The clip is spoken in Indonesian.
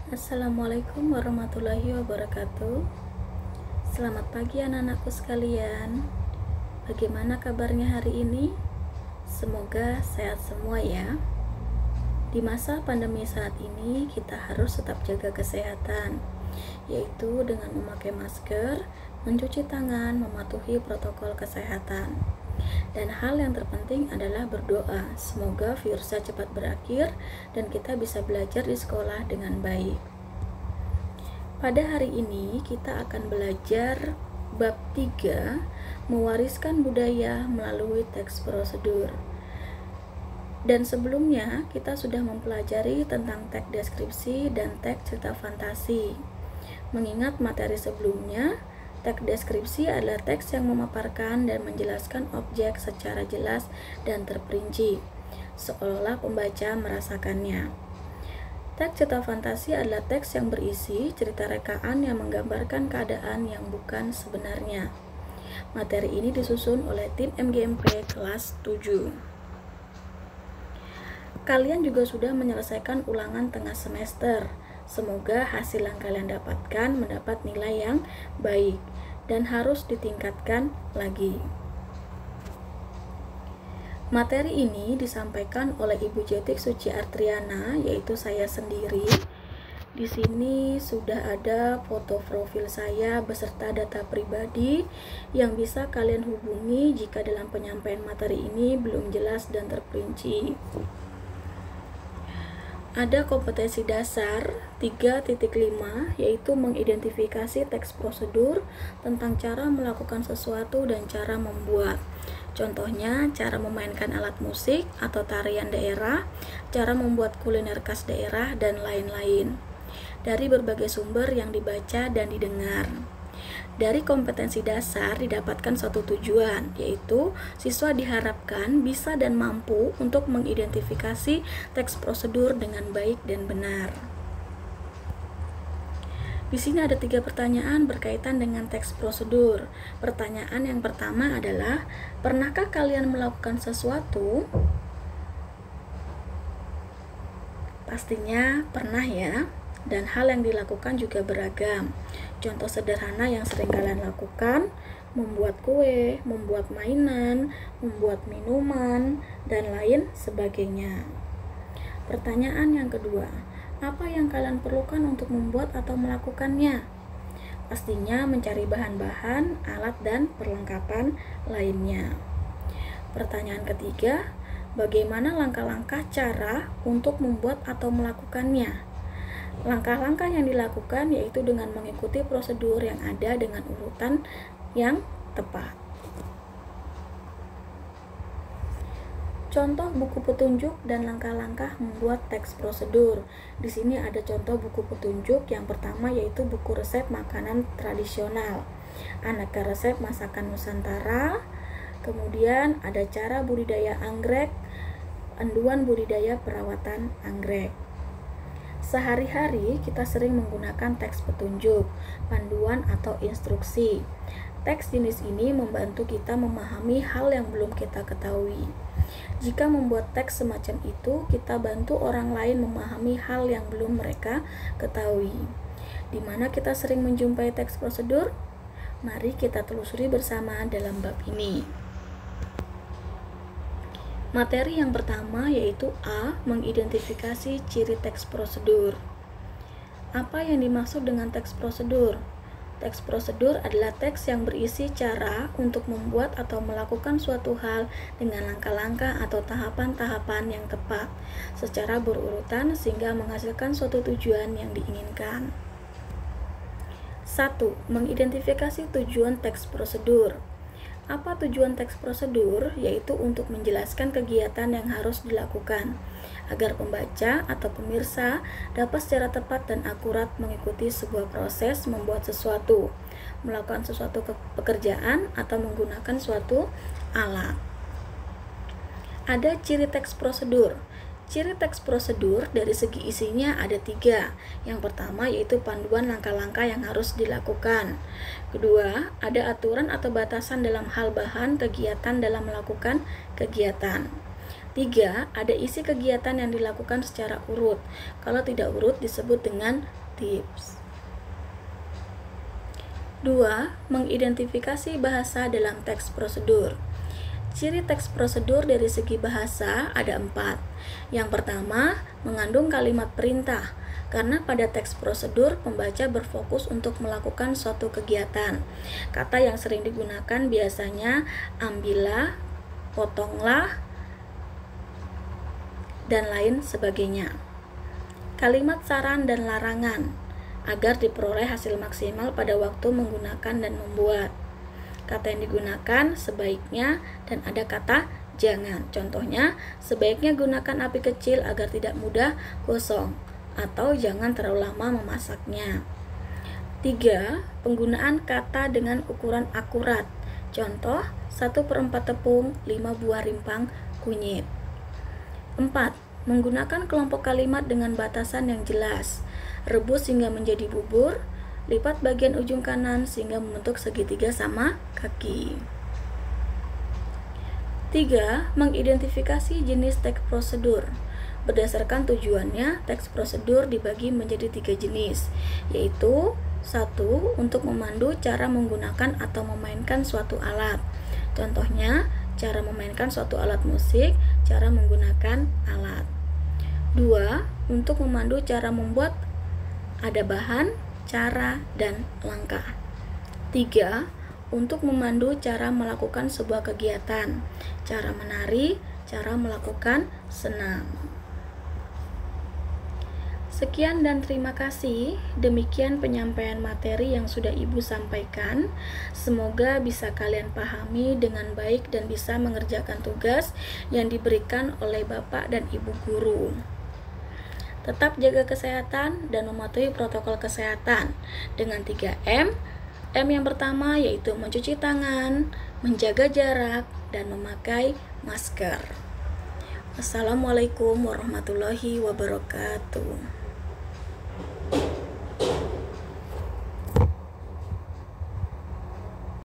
Assalamualaikum warahmatullahi wabarakatuh. Selamat pagi anak-anakku sekalian. Bagaimana kabarnya hari ini? Semoga sehat semua ya. Di masa pandemi saat ini kita harus tetap jaga kesehatan, yaitu dengan memakai masker, mencuci tangan, mematuhi protokol kesehatan. Dan hal yang terpenting adalah berdoa, semoga virusnya cepat berakhir dan kita bisa belajar di sekolah dengan baik. Pada hari ini kita akan belajar bab 3, mewariskan budaya melalui teks prosedur. Dan sebelumnya kita sudah mempelajari tentang teks deskripsi dan teks cerita fantasi. Mengingat materi sebelumnya, teks deskripsi adalah teks yang memaparkan dan menjelaskan objek secara jelas dan terperinci, seolah pembaca merasakannya. Teks cerita fantasi adalah teks yang berisi cerita rekaan yang menggambarkan keadaan yang bukan sebenarnya. Materi ini disusun oleh tim MGMP kelas 7. Kalian juga sudah menyelesaikan ulangan tengah semester. Semoga hasil yang kalian dapatkan mendapat nilai yang baik dan harus ditingkatkan lagi. Materi ini disampaikan oleh Ibu Jetik Suci Artriana, yaitu saya sendiri. Di sini sudah ada foto profil saya beserta data pribadi yang bisa kalian hubungi jika dalam penyampaian materi ini belum jelas dan terperinci. Ada kompetensi dasar 3.5, yaitu mengidentifikasi teks prosedur tentang cara melakukan sesuatu dan cara membuat. Contohnya, cara memainkan alat musik atau tarian daerah, cara membuat kuliner khas daerah, dan lain-lain. Dari berbagai sumber yang dibaca dan didengar. Dari kompetensi dasar didapatkan suatu tujuan, yaitu siswa diharapkan bisa dan mampu untuk mengidentifikasi teks prosedur dengan baik dan benar. Di sini ada 3 pertanyaan berkaitan dengan teks prosedur. Pertanyaan yang pertama adalah, pernahkah kalian melakukan sesuatu? Pastinya pernah ya. Dan hal yang dilakukan juga beragam. Contoh sederhana yang sering kalian lakukan, membuat kue, membuat mainan, membuat minuman, dan lain sebagainya. Pertanyaan yang kedua, apa yang kalian perlukan untuk membuat atau melakukannya? Pastinya mencari bahan-bahan, alat, dan perlengkapan lainnya. Pertanyaan ketiga, bagaimana langkah-langkah cara untuk membuat atau melakukannya? Langkah-langkah yang dilakukan yaitu dengan mengikuti prosedur yang ada dengan urutan yang tepat. Contoh buku petunjuk dan langkah-langkah membuat teks prosedur. Di sini ada contoh buku petunjuk. Yang pertama yaitu buku resep makanan tradisional, aneka resep masakan Nusantara. Kemudian ada cara budidaya anggrek, panduan budidaya perawatan anggrek. Sehari-hari kita sering menggunakan teks petunjuk, panduan atau instruksi. Teks jenis ini membantu kita memahami hal yang belum kita ketahui. Jika membuat teks semacam itu, kita bantu orang lain memahami hal yang belum mereka ketahui. Di mana kita sering menjumpai teks prosedur? Mari kita telusuri bersama dalam bab ini. Materi yang pertama yaitu A. Mengidentifikasi ciri teks prosedur. Apa yang dimaksud dengan teks prosedur? Teks prosedur adalah teks yang berisi cara untuk membuat atau melakukan suatu hal dengan langkah-langkah atau tahapan-tahapan yang tepat secara berurutan sehingga menghasilkan suatu tujuan yang diinginkan. 1. Mengidentifikasi tujuan teks prosedur. Apa tujuan teks prosedur? Yaitu untuk menjelaskan kegiatan yang harus dilakukan agar pembaca atau pemirsa dapat secara tepat dan akurat mengikuti sebuah proses membuat sesuatu, melakukan sesuatu pekerjaan atau menggunakan suatu alat. Ada ciri teks prosedur. Ciri teks prosedur dari segi isinya ada 3. Yang pertama yaitu panduan langkah-langkah yang harus dilakukan. Kedua, ada aturan atau batasan dalam hal bahan kegiatan dalam melakukan kegiatan. 3. Ada isi kegiatan yang dilakukan secara urut. Kalau tidak urut disebut dengan tips. 2. Mengidentifikasi bahasa dalam teks prosedur. Ciri teks prosedur dari segi bahasa ada 4. Yang pertama, mengandung kalimat perintah. Karena pada teks prosedur, pembaca berfokus untuk melakukan suatu kegiatan. Kata yang sering digunakan biasanya ambillah, potonglah, dan lain sebagainya. Kalimat saran dan larangan agar diperoleh hasil maksimal pada waktu menggunakan dan membuat. Kata yang digunakan sebaiknya dan ada kata jangan. Contohnya, sebaiknya gunakan api kecil agar tidak mudah gosong, atau jangan terlalu lama memasaknya. 3. Penggunaan kata dengan ukuran akurat. Contoh, 1/4 tepung, 5 buah rimpang kunyit. 4. Menggunakan kelompok kalimat dengan batasan yang jelas. Rebus hingga menjadi bubur, lipat bagian ujung kanan sehingga membentuk segitiga sama kaki. 3. Mengidentifikasi jenis teks prosedur. Berdasarkan tujuannya, teks prosedur dibagi menjadi 3 jenis, yaitu 1. Untuk memandu cara menggunakan atau memainkan suatu alat. Contohnya, cara memainkan suatu alat musik, cara menggunakan alat. 2. Untuk memandu cara membuat ada bahan, cara, dan langkah. 3. Untuk memandu cara melakukan sebuah kegiatan, cara menari, cara melakukan senam. Sekian dan terima kasih. Demikian penyampaian materi yang sudah Ibu sampaikan. Semoga bisa kalian pahami dengan baik dan bisa mengerjakan tugas yang diberikan oleh Bapak dan Ibu guru. Tetap jaga kesehatan dan mematuhi protokol kesehatan dengan 3M. M yang pertama yaitu mencuci tangan, menjaga jarak, dan memakai masker. Wassalamualaikum warahmatullahi wabarakatuh.